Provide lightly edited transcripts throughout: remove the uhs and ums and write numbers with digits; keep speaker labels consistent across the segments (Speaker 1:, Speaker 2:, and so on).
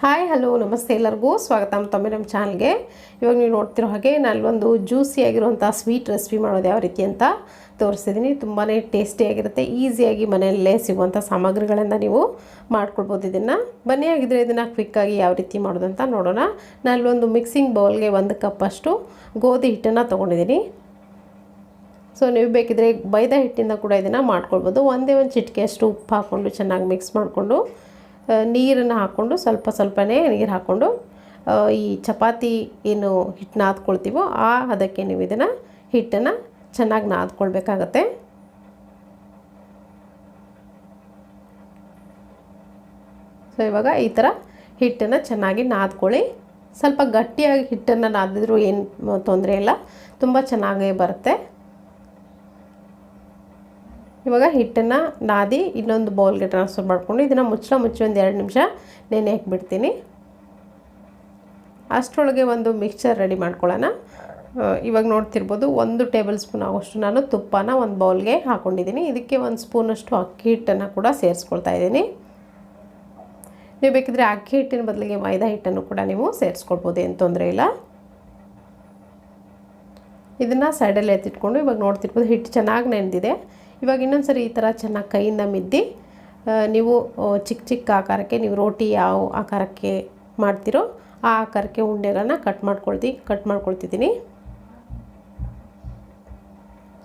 Speaker 1: Hi hello ನಮಸ್ತೆ ಎಲ್ಲರಿಗೂ ಸ್ವಾಗತ ಮತ್ತೊಮ್ಮೆ ನಮ್ಮ ಚಾನಲ್ಗೆ. ಇವಾಗ ನೀವು ನೋಡ್ತಿರೋ ಹಾಗೆ ನಾನು ಒಂದು ಜ್ಯೂಸಿಯಾಗಿರುವಂಥ ಸ್ವೀಟ್ ರೆಸಿಪಿ ಮಾಡೋದು ಯಾವ ರೀತಿ ಅಂತ ತೋರಿಸ್ತಿದ್ದೀನಿ. ತುಂಬಾ ಟೇಸ್ಟಿಯಾಗಿರುತ್ತೆ, ಈಸಿಯಾಗಿ ಮನೆಯಲ್ಲೇ ಸಿಗುವಂಥ ಸಾಮಗ್ರಿಗಳಿಂದ ನೀವು ಮಾಡ್ಕೊಳ್ಬೋದು. ಇದನ್ನು ಬನ್ನಿ ಆಗಿದ್ರೆ ಇದನ್ನು ಕ್ವಿಕ್ಕಾಗಿ ಯಾವ ರೀತಿ ಮಾಡೋದು ಅಂತ ನೋಡೋಣ. ನಾನು ಒಂದು ಮಿಕ್ಸಿಂಗ್ ಬೌಲ್ಗೆ 1 ಕಪ್ ಅಷ್ಟು ಗೋಧಿ ಹಿಟ್ಟನ್ನು ತೊಗೊಂಡಿದ್ದೀನಿ. ಸೊ ನೀವು ಬೇಕಿದ್ರೆ ಮೈದಾ ಹಿಟ್ಟಿಂದ ಕೂಡ ಇದನ್ನು ಮಾಡ್ಕೊಳ್ಬೋದು. ಒಂದೇ ಒಂದು ಚಿಟಿಕೆಯಷ್ಟು ಉಪ್ಪು ಹಾಕ್ಕೊಂಡು ಚೆನ್ನಾಗಿ ಮಿಕ್ಸ್ ಮಾಡಿಕೊಂಡು ನೀರನ್ನು ಹಾಕ್ಕೊಂಡು ಸ್ವಲ್ಪನೇ ನೀರು ಹಾಕ್ಕೊಂಡು ಈ ಚಪಾತಿ ಏನು ಹಿಟ್ಟು ನಾದ್ಕೊಳ್ತೀವೋ ಅದಕ್ಕೆ ನೀವು ಇದನ್ನು ಹಿಟ್ಟನ್ನು ಚೆನ್ನಾಗಿ ನಾದ್ಕೊಳ್ಬೇಕಾಗತ್ತೆ. ಸೊ ಇವಾಗ ಈ ಥರ ಹಿಟ್ಟನ್ನು ಚೆನ್ನಾಗಿ ನಾದ್ಕೊಳ್ಳಿ. ಸ್ವಲ್ಪ ಗಟ್ಟಿಯಾಗಿ ಹಿಟ್ಟನ್ನು ನಾದಿದ್ರೂ ಏನು ತೊಂದರೆ ಇಲ್ಲ, ತುಂಬ ಚೆನ್ನಾಗೇ ಬರುತ್ತೆ. ಇವಾಗ ಹಿಟ್ಟನ್ನು ನಾದಿ ಇನ್ನೊಂದು ಬೌಲ್ಗೆ ಟ್ರಾನ್ಸ್ಫರ್ ಮಾಡಿಕೊಂಡು ಇದನ್ನು ಮುಚ್ಚಿ ಒಂದು 2 ನಿಮಿಷ ನೆನೆ ಹಾಕಿಬಿಡ್ತೀನಿ. ಅಷ್ಟರೊಳಗೆ ಒಂದು ಮಿಕ್ಸ್ಚರ್ ರೆಡಿ ಮಾಡ್ಕೊಳ್ಳೋಣ. ಇವಾಗ ನೋಡ್ತಿರ್ಬೋದು 1 ಟೇಬಲ್ ಸ್ಪೂನ್ ಆಗೋಷ್ಟು ನಾನು ತುಪ್ಪನ ಒಂದು ಬೌಲ್ಗೆ ಹಾಕ್ಕೊಂಡಿದ್ದೀನಿ. ಇದಕ್ಕೆ 1 ಸ್ಪೂನಷ್ಟು ಅಕ್ಕಿ ಹಿಟ್ಟನ್ನು ಕೂಡ ಸೇರಿಸ್ಕೊಳ್ತಾ ಇದ್ದೀನಿ. ನೀವು ಬೇಕಿದ್ರೆ ಅಕ್ಕಿ ಹಿಟ್ಟಿನ ಬದಲಿಗೆ ಮೈದಾ ಹಿಟ್ಟನ್ನು ಕೂಡ ನೀವು ಸೇರಿಸ್ಕೊಳ್ಬೋದು, ಏನು ತೊಂದರೆ ಇಲ್ಲ. ಇದನ್ನು ಸೈಡಲ್ಲಿ ಎತ್ತಿಟ್ಕೊಂಡು ಇವಾಗ ನೋಡ್ತಿರ್ಬೋದು ಹಿಟ್ಟು ಚೆನ್ನಾಗಿ ನೆನೆದಿದೆ. ಇವಾಗ ಇನ್ನೊಂದು ಸರಿ ಈ ಥರ ಚೆನ್ನಾಗಿ ಕೈಯಿಂದ ಮಿದ್ದಿ ನೀವು ಚಿಕ್ಕ ಆಕಾರಕ್ಕೆ ನೀವು ರೋಟಿ ಯಾವ ಆಕಾರಕ್ಕೆ ಮಾಡ್ತೀರೋ ಆ ಆಕಾರಕ್ಕೆ ಉಂಡೆಗಳನ್ನ ಕಟ್ ಮಾಡ್ಕೊಳ್ತಿದ್ದೀನಿ.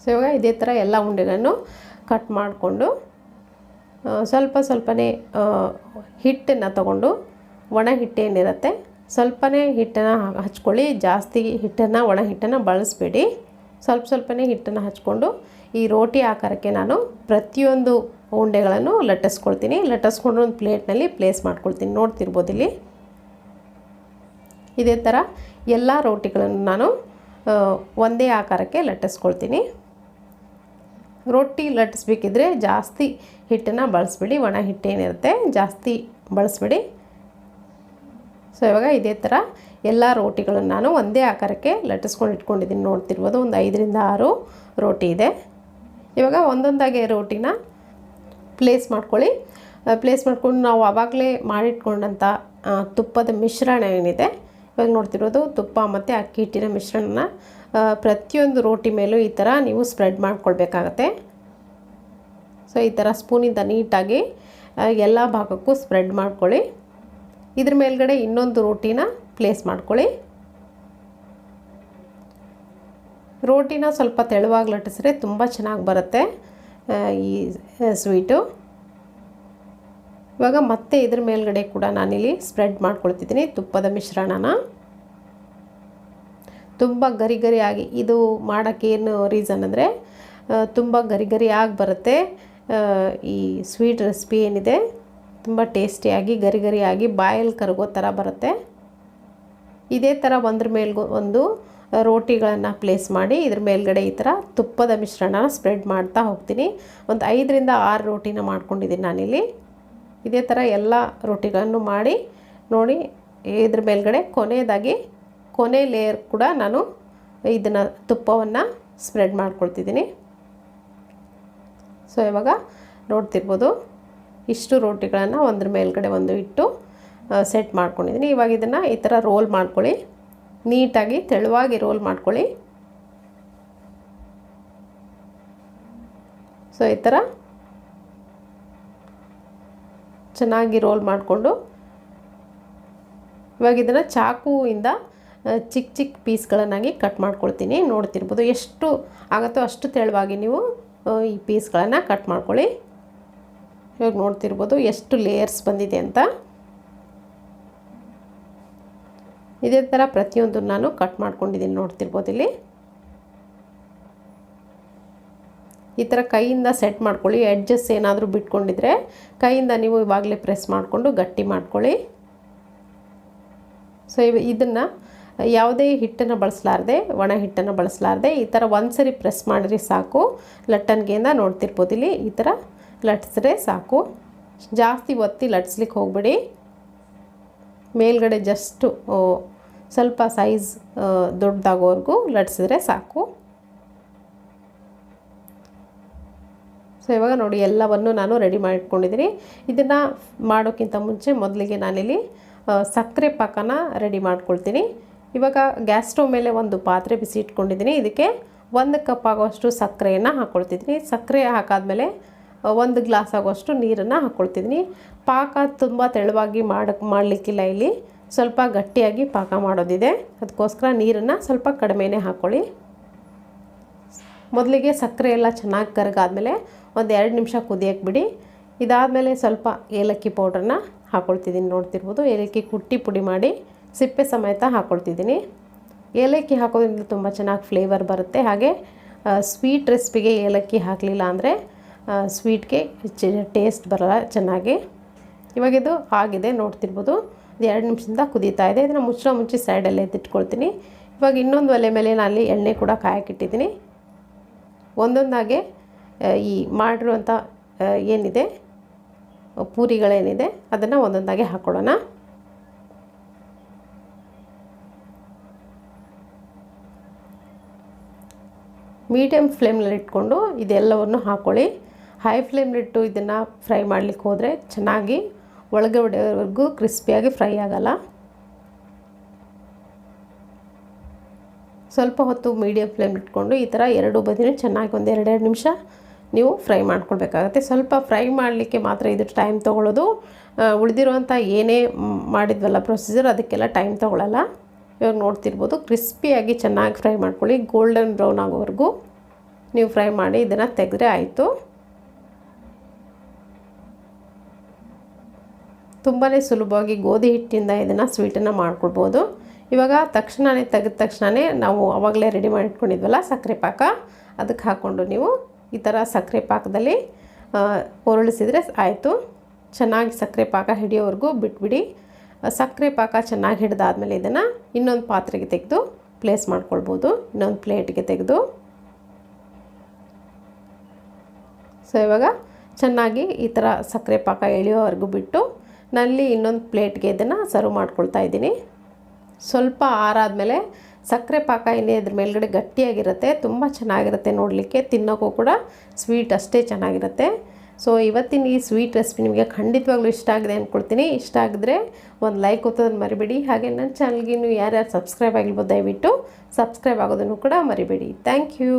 Speaker 1: ಸೊ ಇವಾಗ ಇದೇ ಥರ ಎಲ್ಲ ಉಂಡೆಗಳನ್ನು ಕಟ್ ಮಾಡಿಕೊಂಡು ಸ್ವಲ್ಪನೇ ಹಿಟ್ಟನ್ನು ತಗೊಂಡು ಒಣ ಹಿಟ್ಟೇನಿರುತ್ತೆ ಸ್ವಲ್ಪನೇ ಹಿಟ್ಟನ್ನು ಹಚ್ಕೊಳ್ಳಿ. ಜಾಸ್ತಿ ಹಿಟ್ಟನ್ನು ಒಣ ಹಿಟ್ಟನ್ನು ಬಳಸಬೇಡಿ. ಸ್ವಲ್ಪನೇ ಹಿಟ್ಟನ್ನು ಹಚ್ಕೊಂಡು ಈ ರೋಟಿ ಆಕಾರಕ್ಕೆ ನಾನು ಪ್ರತಿಯೊಂದು ಉಂಡೆಗಳನ್ನು ಲಟ್ಟಿಸ್ಕೊಂಡು ಒಂದು ಪ್ಲೇಟ್ನಲ್ಲಿ ಪ್ಲೇಸ್ ಮಾಡ್ಕೊಳ್ತೀನಿ. ನೋಡ್ತಿರ್ಬೋದು ಇಲ್ಲಿ ಇದೇ ಥರ ಎಲ್ಲ ರೋಟಿಗಳನ್ನು ನಾನು ಒಂದೇ ಆಕಾರಕ್ಕೆ ಲಟ್ಟಿಸ್ಕೊಳ್ತೀನಿ. ರೊಟ್ಟಿ ಲಟ್ಟಿಸ್ಬೇಕಿದ್ರೆ ಜಾಸ್ತಿ ಹಿಟ್ಟನ್ನು ಬಳಸಬೇಡಿ, ಒಣ ಹಿಟ್ಟೇನಿರುತ್ತೆ ಜಾಸ್ತಿ ಬಳಸಬೇಡಿ. ಸೊ ಇವಾಗ ಇದೇ ಥರ ಎಲ್ಲ ರೋಟಿಗಳನ್ನು ನಾನು ಒಂದೇ ಆಕಾರಕ್ಕೆ ಲಟ್ಟಿಸ್ಕೊಂಡು ಇಟ್ಕೊಂಡಿದ್ದೀನಿ. ನೋಡ್ತಿರ್ಬೋದು ಒಂದು 5 ರಿಂದ 6 ರೋಟಿ ಇದೆ. ಇವಾಗ ಒಂದೊಂದಾಗಿ ರೋಟಿನ ಪ್ಲೇಸ್ ಮಾಡ್ಕೊಂಡು ನಾವು ಆವಾಗಲೇ ಮಾಡಿಟ್ಕೊಂಡಂಥ ತುಪ್ಪದ ಮಿಶ್ರಣ ಏನಿದೆ, ಇವಾಗ ನೋಡ್ತಿರೋದು ತುಪ್ಪ ಮತ್ತು ಅಕ್ಕಿ ಹಿಟ್ಟಿನ ಮಿಶ್ರಣನ ಪ್ರತಿಯೊಂದು ರೋಟಿ ಮೇಲೂ ಈ ಥರ ನೀವು ಸ್ಪ್ರೆಡ್ ಮಾಡ್ಕೊಳ್ಬೇಕಾಗತ್ತೆ. ಸೊ ಈ ಥರ ಸ್ಪೂನಿಂದ ನೀಟಾಗಿ ಎಲ್ಲ ಭಾಗಕ್ಕೂ ಸ್ಪ್ರೆಡ್ ಮಾಡ್ಕೊಳ್ಳಿ. ಇದ್ರ ಮೇಲ್ಗಡೆ ಇನ್ನೊಂದು ರೋಟಿನ ಪ್ಲೇಸ್ ಮಾಡ್ಕೊಳ್ಳಿ. ರೋಟಿನ ಸ್ವಲ್ಪ ತೆಳುವಾಗಿ ಲಟ್ಟಿಸಿದ್ರೆ ತುಂಬ ಚೆನ್ನಾಗಿ ಬರುತ್ತೆ ಈ ಸ್ವೀಟು. ಇವಾಗ ಮತ್ತೆ ಇದ್ರ ಮೇಲ್ಗಡೆ ಕೂಡ ನಾನಿಲ್ಲಿ ಸ್ಪ್ರೆಡ್ ಮಾಡ್ಕೊಳ್ತಿದ್ದೀನಿ ತುಪ್ಪದ ಮಿಶ್ರಣನ. ತುಂಬ ಗರಿಯಾಗಿ ಇದು ಮಾಡೋಕ್ಕೆ ಏನು ರೀಸನ್ ಅಂದರೆ ತುಂಬ ಗರಿಯಾಗಿ ಬರುತ್ತೆ ಈ ಸ್ವೀಟ್ ರೆಸಿಪಿ ಏನಿದೆ. ತುಂಬ ಟೇಸ್ಟಿಯಾಗಿ ಗರಿಯಾಗಿ ಬಾಯಲ್ಲಿ ಕರಗೋ ಥರ ಬರುತ್ತೆ. ಇದೇ ಥರ ಒಂದ್ರ ಒಂದು ರೋಟಿಗಳನ್ನು ಪ್ಲೇಸ್ ಮಾಡಿ ಇದ್ರ ಮೇಲ್ಗಡೆ ಈ ಥರ ತುಪ್ಪದ ಮಿಶ್ರಣ ಸ್ಪ್ರೆಡ್ ಮಾಡ್ತಾ ಹೋಗ್ತೀನಿ. ಒಂದು 5 ರಿಂದ 6 ರೋಟಿನ ಮಾಡ್ಕೊಂಡಿದ್ದೀನಿ ನಾನಿಲ್ಲಿ. ಇದೇ ಥರ ಎಲ್ಲ ರೋಟಿಗಳನ್ನು ಮಾಡಿ ನೋಡಿ ಇದ್ರ ಮೇಲ್ಗಡೆ ಕೊನೆ ಲೇಯರ್ ಕೂಡ ನಾನು ಇದನ್ನು ತುಪ್ಪವನ್ನು ಸ್ಪ್ರೆಡ್ ಮಾಡ್ಕೊಳ್ತಿದ್ದೀನಿ. ಸೊ ಇವಾಗ ನೋಡ್ತಿರ್ಬೋದು ಇಷ್ಟು ರೋಟಿಗಳನ್ನು ಒಂದ್ರ ಮೇಲ್ಗಡೆ ಒಂದು ಇಟ್ಟು ಸೆಟ್ ಮಾಡ್ಕೊಂಡಿದ್ದೀನಿ. ಇವಾಗ ಇದನ್ನು ಈ ಥರ ರೋಲ್ ಮಾಡ್ಕೊಳ್ಳಿ, ನೀಟಾಗಿ ತೆಳುವಾಗಿ ರೋಲ್ ಮಾಡ್ಕೊಳ್ಳಿ. ಸೊ ಈ ಥರ ಚೆನ್ನಾಗಿ ರೋಲ್ ಮಾಡಿಕೊಂಡು ಇವಾಗ ಇದನ್ನು ಚಾಕುವಿಂದ ಚಿಕ್ಕ ಪೀಸ್ಗಳನ್ನಾಗಿ ಕಟ್ ಮಾಡ್ಕೊಳ್ತೀನಿ. ನೋಡ್ತಿರ್ಬೋದು ಎಷ್ಟು ಆಗುತ್ತೋ ಅಷ್ಟು ತೆಳುವಾಗಿ ನೀವು ಈ ಪೀಸ್ಗಳನ್ನು ಕಟ್ ಮಾಡ್ಕೊಳ್ಳಿ. ಇವಾಗ ನೋಡ್ತಿರ್ಬೋದು ಎಷ್ಟು ಲೇಯರ್ಸ್ ಬಂದಿದೆ ಅಂತ. ಇದೇ ಥರ ಪ್ರತಿಯೊಂದು ನಾನು ಕಟ್ ಮಾಡ್ಕೊಂಡಿದ್ದೀನಿ. ನೋಡ್ತಿರ್ಬೋದು ಇಲ್ಲಿ ಈ ಥರ ಕೈಯಿಂದ ಸೆಟ್ ಮಾಡ್ಕೊಳ್ಳಿ. ಎಡ್ಜಸ್ ಏನಾದರೂ ಬಿಟ್ಕೊಂಡಿದ್ರೆ ಕೈಯಿಂದ ನೀವು ಇವಾಗಲೇ ಪ್ರೆಸ್ ಮಾಡಿಕೊಂಡು ಗಟ್ಟಿ ಮಾಡ್ಕೊಳ್ಳಿ. ಸೊ ಇದನ್ನು ಯಾವುದೇ ಹಿಟ್ಟನ್ನು ಬಳಸಲಾರದೆ, ಒಣ ಹಿಟ್ಟನ್ನು ಬಳಸಲಾರದೆ ಈ ಥರ ಒಂದ್ಸರಿ ಪ್ರೆಸ್ ಮಾಡಿದ್ರೆ ಸಾಕು. ಲಟ್ಟಣಿಗೆಯಿಂದ ನೋಡ್ತಿರ್ಬೋದು ಇಲ್ಲಿ ಈ ಥರ ಲಟ್ಟಿಸಿದ್ರೆ ಸಾಕು. ಜಾಸ್ತಿ ಒತ್ತಿ ಲಟ್ಟಿಸ್ಲಿಕ್ಕೆ ಹೋಗಬೇಡಿ. ಮೇಲ್ಗಡೆ ಜಸ್ಟು ಸ್ವಲ್ಪ ಸೈಜ್ ದೊಡ್ಡದಾಗೋವರೆಗೂ ಲಟ್ಟಿಸಿದ್ರೆ ಸಾಕು. ಸೊ ಇವಾಗ ನೋಡಿ ಎಲ್ಲವನ್ನು ನಾನು ರೆಡಿ ಮಾಡಿಟ್ಕೊಂಡಿದ್ದೀನಿ. ಇದನ್ನು ಮಾಡೋಕ್ಕಿಂತ ಮುಂಚೆ ಮೊದಲಿಗೆ ನಾನಿಲ್ಲಿ ಸಕ್ಕರೆ ಪಾಕನ ರೆಡಿ ಮಾಡ್ಕೊಳ್ತೀನಿ. ಇವಾಗ ಗ್ಯಾಸ್ ಸ್ಟವ್ ಮೇಲೆ ಒಂದು ಪಾತ್ರೆ ಬಿಸಿ ಇಟ್ಕೊಂಡಿದ್ದೀನಿ. ಇದಕ್ಕೆ 1 ಕಪ್ ಆಗೋಷ್ಟು ಸಕ್ಕರೆಯನ್ನು ಹಾಕ್ಕೊಳ್ತಿದ್ದೀನಿ. ಸಕ್ಕರೆ ಹಾಕಾದ್ಮೇಲೆ 1 ಗ್ಲಾಸ್ ಆಗೋಷ್ಟು ನೀರನ್ನು ಹಾಕ್ಕೊಳ್ತಿದ್ದೀನಿ. ಪಾಕ ತುಂಬ ತೆಳುವಾಗಿ ಮಾಡಲಿಕ್ಕಿಲ್ಲ, ಇಲ್ಲಿ ಸ್ವಲ್ಪ ಗಟ್ಟಿಯಾಗಿ ಪಾಕ ಮಾಡೋದಿದೆ. ಅದಕ್ಕೋಸ್ಕರ ನೀರನ್ನು ಸ್ವಲ್ಪ ಕಡಿಮೆನೇ ಹಾಕ್ಕೊಳ್ಳಿ. ಮೊದಲಿಗೆ ಸಕ್ಕರೆ ಎಲ್ಲ ಚೆನ್ನಾಗಿ ಕರಗಾದ್ಮೇಲೆ ಒಂದು 2 ನಿಮಿಷ ಕುದಿಯಕ್ಕೆ ಬಿಡಿ. ಇದಾದಮೇಲೆ ಸ್ವಲ್ಪ ಏಲಕ್ಕಿ ಪೌಡ್ರನ್ನ ಹಾಕ್ಕೊಳ್ತಿದ್ದೀನಿ. ನೋಡ್ತಿರ್ಬೋದು, ಏಲಕ್ಕಿ ಕುಟ್ಟಿ ಪುಡಿ ಮಾಡಿ ಸಿಪ್ಪೆ ಸಮೇತ ಹಾಕ್ಕೊಳ್ತಿದ್ದೀನಿ. ಏಲಕ್ಕಿ ಹಾಕೋದ್ರಿಂದ ತುಂಬ ಚೆನ್ನಾಗಿ ಫ್ಲೇವರ್ ಬರುತ್ತೆ. ಹಾಗೆ ಸ್ವೀಟ್ ರೆಸಿಪಿಗೆ ಏಲಕ್ಕಿ ಹಾಕಲಿಲ್ಲ ಅಂದರೆ ಸ್ವೀಟ್ಗೆ ಟೇಸ್ಟ್ ಬರಲ್ಲ ಚೆನ್ನಾಗಿ. ಇವಾಗ ಇದು ಆಗಿದೆ, ನೋಡ್ತಿರ್ಬೋದು. ಇದು 2 ನಿಮಿಷದಿಂದ ಕುದೀತಾ ಇದೆ. ಇದನ್ನು ಮುಚ್ಚಿ ಸೈಡಲ್ಲೇ ಎತ್ತಿಟ್ಕೊಳ್ತೀನಿ. ಇವಾಗ ಇನ್ನೊಂದು ಒಲೆ ಮೇಲೆ ನಾನು ಎಣ್ಣೆ ಕೂಡ ಕಾಯಕ್ಕಿಟ್ಟಿದ್ದೀನಿ. ಒಂದೊಂದಾಗೆ ಈ ಮಾಡಿರುವಂಥ ಏನಿದೆ ಪೂರಿಗಳೇನಿದೆ ಅದನ್ನು ಒಂದೊಂದಾಗೆ ಹಾಕ್ಕೊಳ್ಳೋಣ. ಮೀಡಿಯಮ್ ಫ್ಲೇಮ್ನಲ್ಲಿ ಇಟ್ಕೊಂಡು ಇದೆಲ್ಲವನ್ನು ಹಾಕ್ಕೊಳ್ಳಿ. ಹೈ ಫ್ಲೇಮ್ಲಿಟ್ಟು ಇದನ್ನು ಫ್ರೈ ಮಾಡಲಿಕ್ಕೆ ಹೋದರೆ ಚೆನ್ನಾಗಿ ಒಳಗಡೆವರೆಗೂ ಕ್ರಿಸ್ಪಿಯಾಗಿ ಫ್ರೈ ಆಗಲ್ಲ. ಸ್ವಲ್ಪ ಹೊತ್ತು ಮೀಡಿಯಮ್ ಫ್ಲೇಮ್ ಇಟ್ಕೊಂಡು ಈ ಥರ ಎರಡು ಬದಿನೂ ಚೆನ್ನಾಗಿ ಒಂದು 2 ನಿಮಿಷ ನೀವು ಫ್ರೈ ಮಾಡ್ಕೊಳ್ಬೇಕಾಗತ್ತೆ. ಸ್ವಲ್ಪ ಫ್ರೈ ಮಾಡಲಿಕ್ಕೆ ಮಾತ್ರ ಇದು ಟೈಮ್ ತೊಗೊಳ್ಳೋದು. ಉಳಿದಿರುವಂಥ ಏನೇ ಮಾಡಿದ್ವಲ್ಲ ಪ್ರೊಸೀಜರ್ ಅದಕ್ಕೆಲ್ಲ ಟೈಮ್ ತೊಗೊಳ್ಳಲ್ಲ. ಇವಾಗ ನೋಡ್ತಿರ್ಬೋದು, ಕ್ರಿಸ್ಪಿಯಾಗಿ ಚೆನ್ನಾಗಿ ಫ್ರೈ ಮಾಡ್ಕೊಳ್ಳಿ. ಗೋಲ್ಡನ್ ಬ್ರೌನ್ ಆಗೋವರೆಗೂ ನೀವು ಫ್ರೈ ಮಾಡಿ ಇದನ್ನು ತೆಗೆದ್ರೆ ಆಯಿತು. ತುಂಬಾ ಸುಲಭವಾಗಿ ಗೋಧಿ ಹಿಟ್ಟಿಂದ ಇದನ್ನು ಸ್ವೀಟನ್ನು ಮಾಡ್ಕೊಳ್ಬೋದು. ಇವಾಗ ತೆಗೆದ ತಕ್ಷಣವೇ ನಾವು ಆವಾಗಲೇ ರೆಡಿ ಮಾಡಿ ಇಟ್ಕೊಂಡಿದ್ವಲ್ಲ ಸಕ್ಕರೆ ಪಾಕ, ಅದಕ್ಕೆ ಹಾಕ್ಕೊಂಡು ನೀವು ಈ ಥರ ಸಕ್ಕರೆ ಪಾಕದಲ್ಲಿ ಉರುಳಿಸಿದರೆ ಆಯಿತು. ಚೆನ್ನಾಗಿ ಸಕ್ಕರೆ ಪಾಕ ಹಿಡಿಯೋವರೆಗೂ ಬಿಟ್ಬಿಡಿ. ಸಕ್ಕರೆ ಪಾಕ ಚೆನ್ನಾಗಿ ಹಿಡಿದಾದ್ಮೇಲೆ ಇದನ್ನು ಇನ್ನೊಂದು ಪಾತ್ರೆಗೆ ತೆಗೆದು ಪ್ಲೇಸ್ ಮಾಡ್ಕೊಳ್ಬೋದು, ಇನ್ನೊಂದು ಪ್ಲೇಟ್ಗೆ ತೆಗೆದು. ಸೊ ಇವಾಗ ಚೆನ್ನಾಗಿ ಈ ಥರ ಸಕ್ಕರೆ ಪಾಕ ಎಳೆಯೋವರೆಗೂ ಬಿಟ್ಟು ನಲ್ಲಿ ಇನ್ನೊಂದು ಪ್ಲೇಟ್ಗೆ ಇದನ್ನು ಸರ್ವ್ ಮಾಡ್ಕೊಳ್ತಾ ಇದ್ದೀನಿ. ಸ್ವಲ್ಪ ಆರಾದಮೇಲೆ ಸಕ್ಕರೆ ಪಾಕ ಇನ್ನೇ ಇದ್ರ ಮೇಲ್ಗಡೆ ಗಟ್ಟಿಯಾಗಿರುತ್ತೆ, ತುಂಬ ಚೆನ್ನಾಗಿರುತ್ತೆ ನೋಡಲಿಕ್ಕೆ, ತಿನ್ನೋಕ್ಕೂ ಕೂಡ ಸ್ವೀಟ್ ಅಷ್ಟೇ ಚೆನ್ನಾಗಿರುತ್ತೆ. ಸೊ ಇವತ್ತಿನ ಈ ಸ್ವೀಟ್ ರೆಸಿಪಿ ನಿಮಗೆ ಖಂಡಿತವಾಗ್ಲೂ ಇಷ್ಟ ಆಗಿದೆ ಅಂದ್ಕೊಳ್ತೀನಿ. ಇಷ್ಟ ಆಗಿದ್ರೆ ಒಂದು ಲೈಕ್ ಒತ್ತೋದನ್ನು ಮರಿಬೇಡಿ. ಹಾಗೆ ನನ್ನ ಚಾನಲ್ಗೆ ನೀವು ಯಾರ್ಯಾರು ಸಬ್ಸ್ಕ್ರೈಬ್ ಆಗಿರ್ಬೋದು ದಯವಿಟ್ಟು ಸಬ್ಸ್ಕ್ರೈಬ್ ಆಗೋದನ್ನು ಕೂಡ ಮರಿಬೇಡಿ. Thank you.